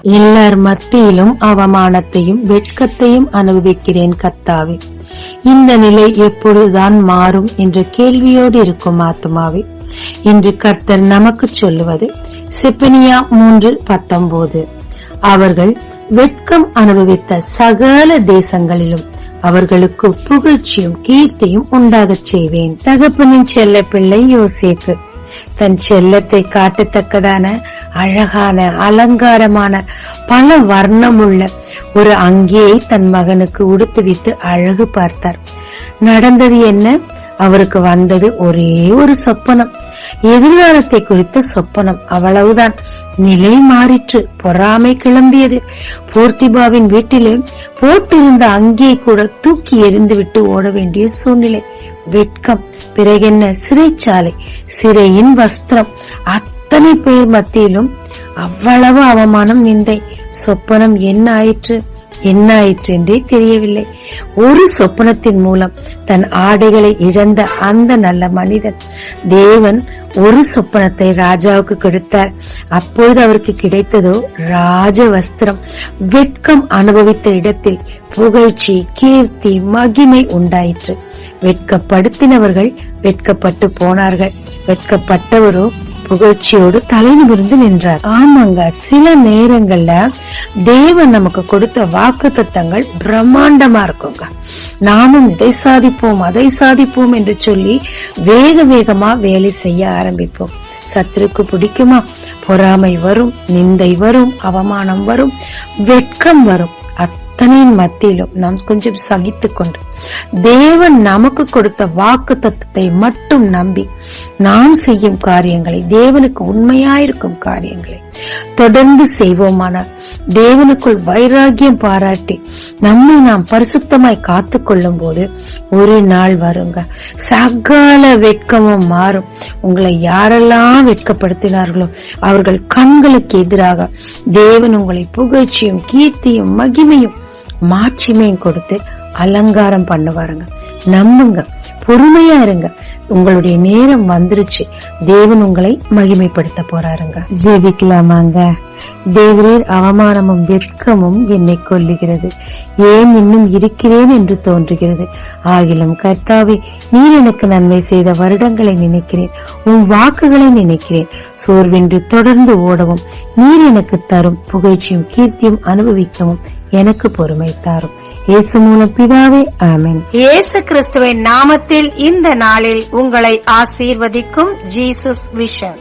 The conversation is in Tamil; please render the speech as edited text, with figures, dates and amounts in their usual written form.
எல்லார் மத்தியிலும் அவமானத்தையும் வெட்கத்தையும் அனுபவிக்கிறேன் கர்த்தாவே. இந்த நிலை எப்பொழுதுதான் மாறும் என்ற கேள்வியோடு இருக்கும் ஆத்மாவே, இன்று கர்த்தர் நமக்கு சொல்லுவது செப்பனியா 3:19. அவர்கள் வெட்கம் அனுபவித்த சகல தேசங்களிலும் அவர்களுக்கு புகழ்ச்சியும் கீர்த்தியும் உண்டாகச் செய்வேன். தகப்பனின் செல்ல பிள்ளை யோசேப்பு தன் செல்லத்தை காட்டத்தக்கதான அழகான அலங்காரமான பல வர்ணமுள்ள ஒரு அங்கியை தன் மகனுக்கு உடுத்துவித்து அழகு பார்த்தார். நடந்தது என்ன? அவருக்கு வந்தது ஒரே ஒரு சொப்பனம், எதிர்காலத்தை குறித்த சொப்பனம். அவ்வளவுதான். நிலை மாறிற்று. பொறாமை கிளம்பியது. போர்த்திபாவின் வீட்டிலே போட்டிருந்த அங்கியை கூட தூக்கி எறிந்து விட்டு ஓட வேண்டிய சூழ்நிலை. வெட்கம். பிறகென்ன? சிறைச்சாலை, சிறையின் வஸ்திரம். அத்தனை பேர் மத்தியிலும் அவ்வளவு அவமானம், நிந்தை. சொப்பனம் என்ன ஆயிற்று என்றே தெரியவில்லை. ஒரு சொப்பனத்தின் மூலம் தன் ஆடைகளை இழந்த அந்த நல்ல மனிதன், தேவன் ஒரு சொப்பனத்தை ராஜாவுக்கு கொடுத்தார். அப்பொழுது அவருக்கு கிடைத்ததோ ராஜ வஸ்திரம். வெட்கம் அனுபவித்த இடத்தில் புகழ்ச்சி, கீர்த்தி, மகிமை உண்டாயிற்று. வெட்கப்படுத்தினவர்கள் வெட்கப்பட்டு போனார்கள். வெட்கப்பட்டவரோ புகழ்ச்சியோடு தலை நிமிர்ந்து நின்றார். ஆமாங்க, சில நேரங்கள்ல தேவன் நமக்கு கொடுத்த வாக்குத்தத்தங்கள் பிரம்மாண்டமா இருக்குங்க. நாமும் இதை சாதிப்போம் அதை சாதிப்போம் என்று சொல்லி வேகமா வேலை செய்ய ஆரம்பிப்போம். சத்துருக்கு பிடிக்குமா? பொறாமை வரும், நிந்தை வரும், அவமானம் வரும், வெட்கம் வரும். அத்தனையின் மத்தியிலும் நாம் கொஞ்சம் சகித்துக் கொண்டு தேவன் நமக்கு கொடுத்த வாக்கு தத்துவத்தை மட்டும் நம்பி நாம் செய்யும் காரியங்களை, தேவனுக்கு உண்மையாயிருக்கும் காரியங்களை தொடர்ந்து செய்வோமானால், தேவனுக்குள் வைராகியம் பாராட்டி நம்மை நாம் பரிசுத்தமாய் காத்து கொள்ளும் போது ஒரு நாள் வருங்க, சகல வெட்கமும் மாறும். உங்களை யாரெல்லாம் வெட்கப்படுத்தினார்களோ அவர்கள் கண்களுக்கு எதிராக தேவன் உங்களை புகழ்ச்சியும் கீர்த்தியும் மகிமையும் மாட்சிமையும் கொடுத்து அலங்காரம் பண்ணுவாருங்க. நம்புங்க, பொறுமையா இருங்க. உங்களுடைய நேரம் வந்துருச்சு. தேவன் உங்களை மகிமைப்படுத்த போறாருங்க. ஜெபிக்கலாமாங்க. தேவரீர், அவமானமும் வெட்கமும் என்னை கொல்லுகிறது. ஏன் இன்னும் இருக்கிறேன் என்று தோன்றுகிறது. ஆகிலும் கர்த்தாவே, நீர் எனக்கு நன்மை செய்த வருடங்களை நினைக்கிறேன். உன் வாக்குகளை நினைக்கிறேன். சோர்வின்றி தொடர்ந்து ஓடவும் நீர் எனக்கு தரும் புகழ்ச்சியும் கீர்த்தியும் அனுபவிக்கவும் எனக்கு பொறுமை தாரும். இயேசு மூலம் பிதாவே, ஆமென். இயேசு கிறிஸ்துவின் நாமத்தில் இந்த நாளில் உங்களை ஆசீர்வதிக்கும் ஜீசஸ் விஷன்.